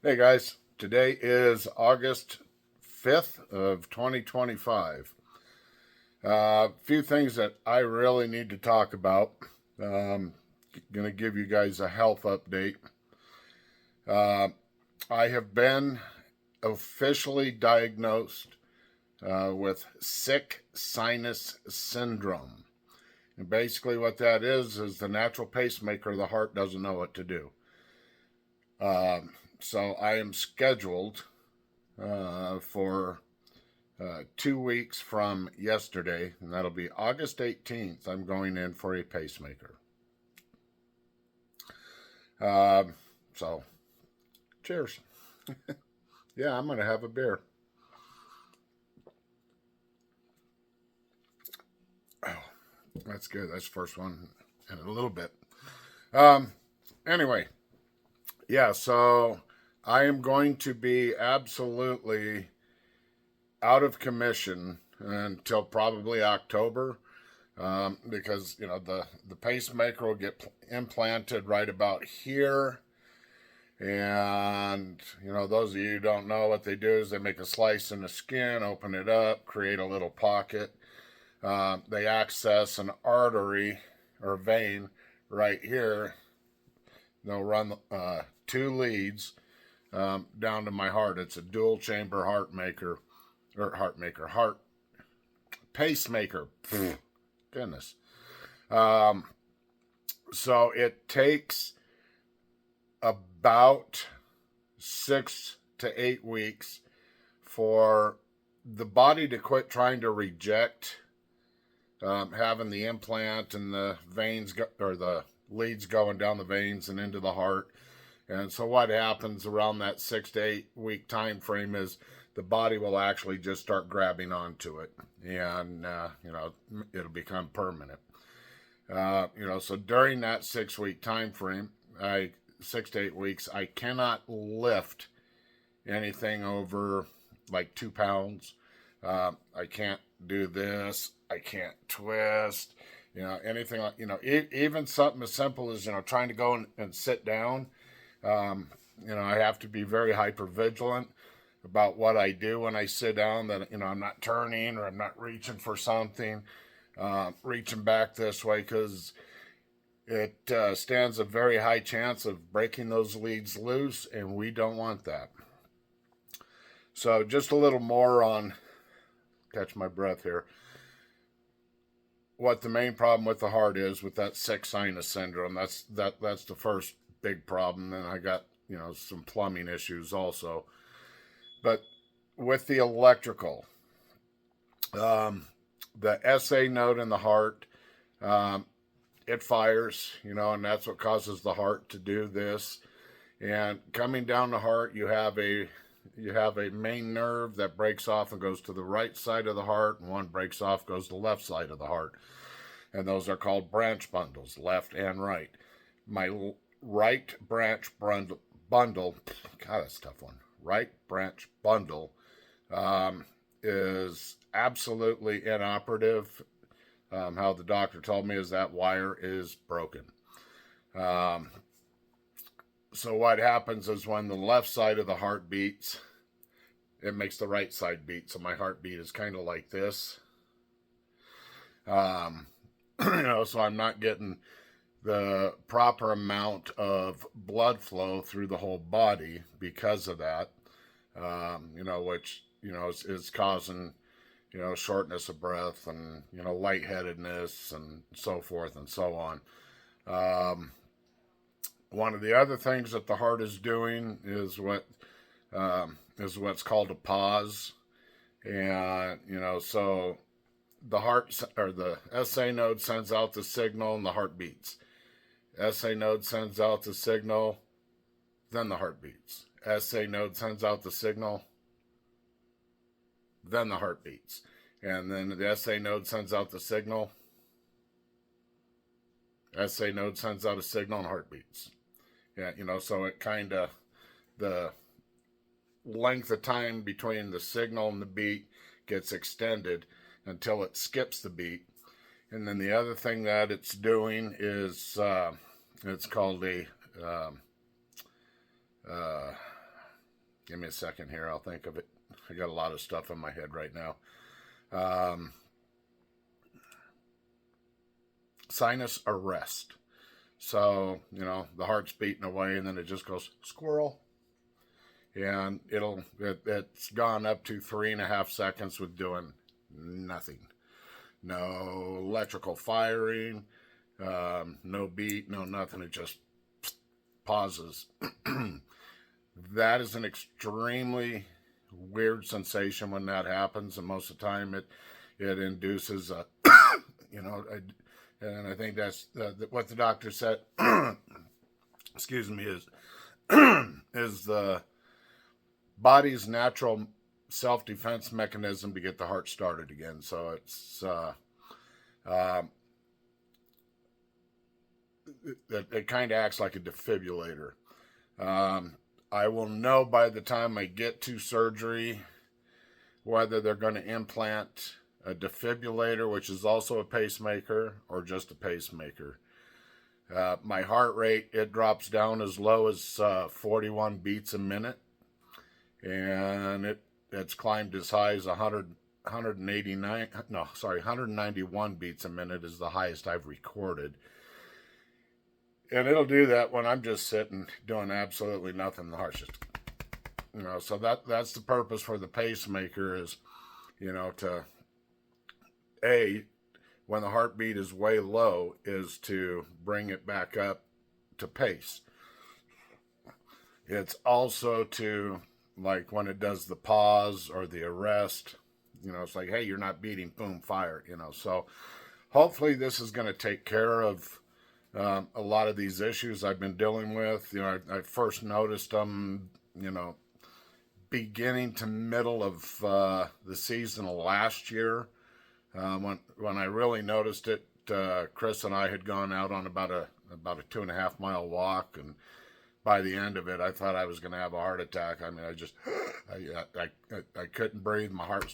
Hey guys, today is August 5th of 2025. A few things that I really need to talk about. Um, going to give you guys a health update. Uh, I have been officially diagnosed with sick sinus syndrome. And basically, what that is the natural pacemaker of the heart doesn't know what to do. So I am scheduled for 2 weeks from yesterday, and that'll be August 18th. I'm going in for a pacemaker. Um, so, cheers. Yeah, I'm going to have a beer. Oh, that's good. That's the first one in a little bit. Um, anyway, yeah, so I am going to be absolutely out of commission until probably October. Because the pacemaker will get implanted right about here, and those of you who don't know, what they do is they make a slice in the skin, open it up, create a little pocket. They access an artery or vein right here. They'll run two leads down to my heart. It's a dual chamber heart pacemaker. Goodness. Um, so it takes about 6 to 8 weeks for the body to quit trying to reject having the implant and the veins or the leads going down the veins and into the heart. And so what happens around that 6 to 8 week time frame is the body will actually just start grabbing onto it, and it'll become permanent. So during that 6 week time frame, 6 to 8 weeks, I cannot lift anything over like 2 pounds. I can't do this. I can't twist. Anything like even something as simple as trying to go and sit down. I have to be very hyper vigilant about what I do when I sit down. That I'm not turning or I'm not reaching for something, reaching back this way, because it stands a very high chance of breaking those leads loose, and we don't want that. So just a little more on, catch my breath here, what the main problem with the heart is with that sick sinus syndrome. That's the first big problem. Then I got some plumbing issues also. But with the electrical, the SA node in the heart, um, it fires, and that's what causes the heart to do this. And coming down the heart, you have a main nerve that breaks off and goes to the right side of the heart, and one breaks off, goes to the left side of the heart. And those are called branch bundles, left and right. My right branch bundle, God, that's a tough one. Right branch bundle is absolutely inoperative. How the doctor told me is that wire is broken. Um, so what happens is when the left side of the heart beats, it makes the right side beat. So my heartbeat is kind of like this. Um, so I'm not getting the proper amount of blood flow through the whole body because of that. Which is causing shortness of breath and lightheadedness and so forth and so on. One of the other things that the heart is doing is what's called a pause, and so the heart or the SA node sends out the signal and the heart beats. SA node sends out the signal, then the heart beats. SA node sends out the signal, then the heart beats. And then the SA node sends out the signal. SA node sends out a signal and heart beats. Yeah, so it kind of, the length of time between the signal and the beat gets extended until it skips the beat. And then the other thing that it's doing is it's called a Give me a second here. I'll think of it. I got a lot of stuff in my head right now. Sinus arrest. So, the heart's beating away and then it just goes squirrel. And it's gone up to 3.5 seconds with doing nothing. No electrical firing, no beat, no nothing. It just pauses. That is an extremely weird sensation when that happens, and most of the time it induces a, and I think that's what the doctor said. Excuse me, is the body's natural self-defense mechanism to get the heart started again. So it's it kind of acts like a defibrillator. I will know by the time I get to surgery whether they're going to implant a defibrillator, which is also a pacemaker, or just a pacemaker. My heart rate, it drops down as low as 41 beats a minute, and it's climbed as high as 191 beats a minute is the highest I've recorded. And it'll do that when I'm just sitting doing absolutely nothing. The heart's just, so that's the purpose for the pacemaker is, to, when the heartbeat is way low, is to bring it back up to pace. It's also to, like when it does the pause or the arrest, it's like, hey, you're not beating, boom, fire, So hopefully this is going to take care of a lot of these issues I've been dealing with. I first noticed them, beginning to middle of the season last year. When I really noticed it, Chris and I had gone out on about a 2.5 mile walk, and by the end of it, I thought I was going to have a heart attack. I mean, I couldn't breathe. My heart,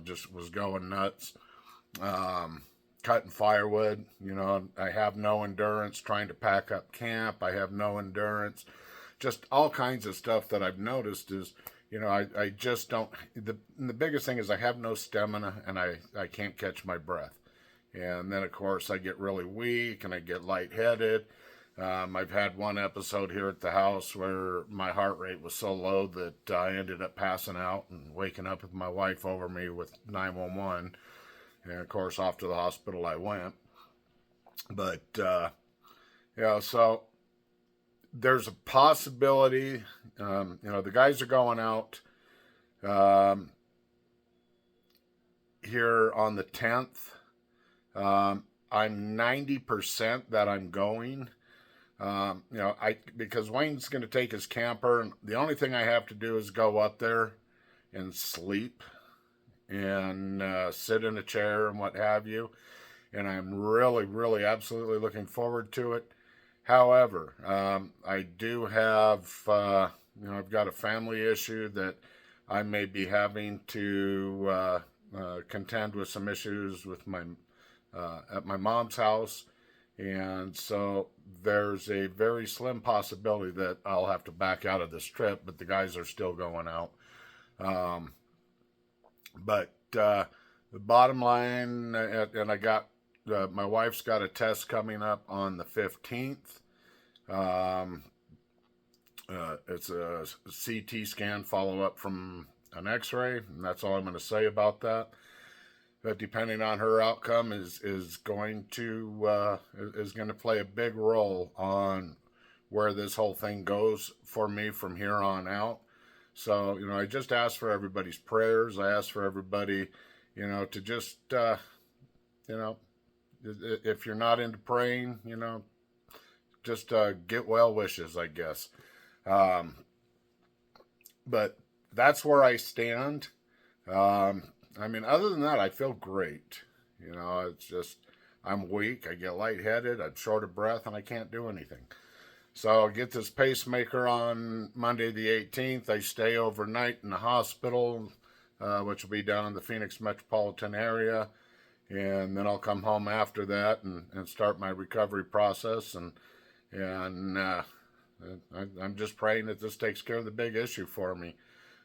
just was going nuts. Cutting firewood, I have no endurance trying to pack up camp. I have no endurance. Just all kinds of stuff that I've noticed is, I just don't, the biggest thing is I have no stamina and I can't catch my breath. And then, of course, I get really weak and I get lightheaded. I've had one episode here at the house where my heart rate was so low that I ended up passing out and waking up with my wife over me with 911. And, of course, off to the hospital I went. But, so there's a possibility, the guys are going out here on the 10th. I'm 90% that I'm going. Because Wayne's going to take his camper, and the only thing I have to do is go up there and sleep and sit in a chair and what have you. And I'm really, really, absolutely looking forward to it. However, I do have, I've got a family issue that I may be having to contend with some issues with at my mom's house. And so there's a very slim possibility that I'll have to back out of this trip, but the guys are still going out. But the bottom line, and I got, my wife's got a test coming up on the 15th. It's a CT scan follow-up from an x-ray, and that's all I'm going to say about that. But depending on her outcome is going to play a big role on where this whole thing goes for me from here on out. So, I just ask for everybody's prayers. I ask for everybody, to just, if you're not into praying, just get well wishes, I guess. But that's where I stand. Other than that, I feel great. It's just, I'm weak, I get lightheaded, I'm short of breath, and I can't do anything. So I'll get this pacemaker on Monday the 18th. I stay overnight in the hospital, which will be down in the Phoenix metropolitan area. And then I'll come home after that and start my recovery process. And I'm just praying that this takes care of the big issue for me.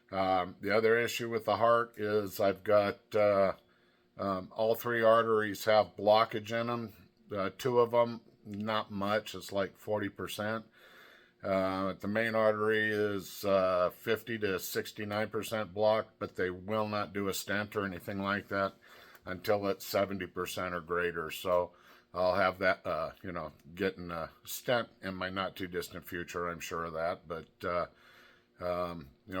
The other issue with the heart is I've got all three arteries have blockage in them. Two of them, not much. It's like 40%. The main artery is 50 to 69% blocked, but they will not do a stent or anything like that until it's 70% or greater. So I'll have that, getting a stent in my not too distant future. I'm sure of that. But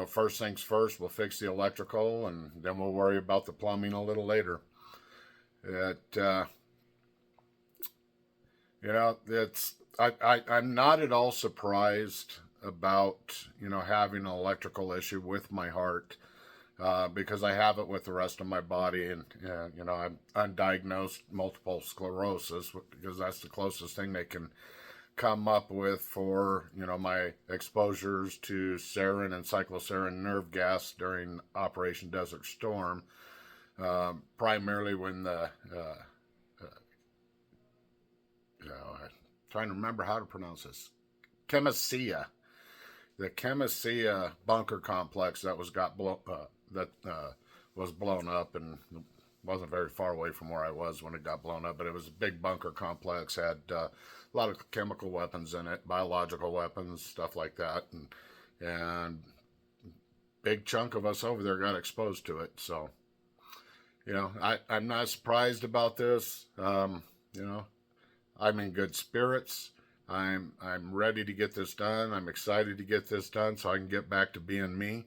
first things first, we'll fix the electrical, and then we'll worry about the plumbing a little later. I'm not at all surprised about, having an electrical issue with my heart, because I have it with the rest of my body, and, I'm undiagnosed multiple sclerosis, because that's the closest thing they can come up with for, my exposures to sarin and cyclosarin nerve gas during Operation Desert Storm, primarily when I'm trying to remember how to pronounce this. Chemosia. The Chemosia bunker complex that was blown up, and wasn't very far away from where I was when it got blown up, but it was a big bunker complex, had a lot of chemical weapons in it, biological weapons, stuff like that, and big chunk of us over there got exposed to it. So, I'm not surprised about this. I'm in good spirits. I'm ready to get this done. I'm excited to get this done so I can get back to being me.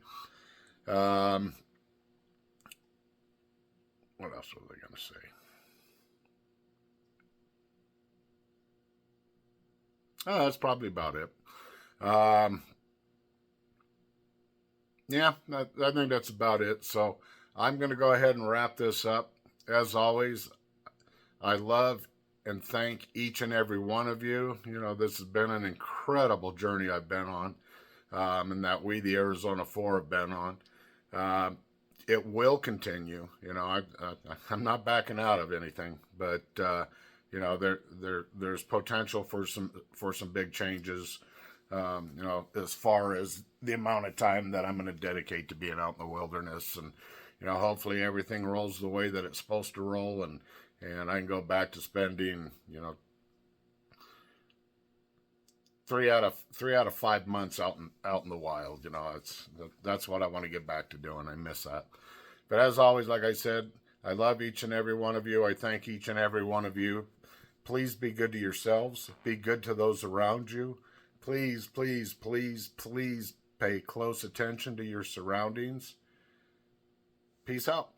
What else was I going to say? Oh, that's probably about it. I think that's about it. So I'm going to go ahead and wrap this up. As always, I love and thank each and every one of you. This has been an incredible journey I've been on, and that we, the Arizona 4, have been on. It will continue. I'm not backing out of anything, but there's potential for some big changes. As far as the amount of time that I'm going to dedicate to being out in the wilderness, and hopefully everything rolls the way that it's supposed to roll, and I can go back to spending, 3 out of 5 months out in the wild. That's what I want to get back to doing. I miss that. But as always, like I said, I love each and every one of you. I thank each and every one of you. Please be good to yourselves. Be good to those around you. Please, please, please, please pay close attention to your surroundings. Peace out.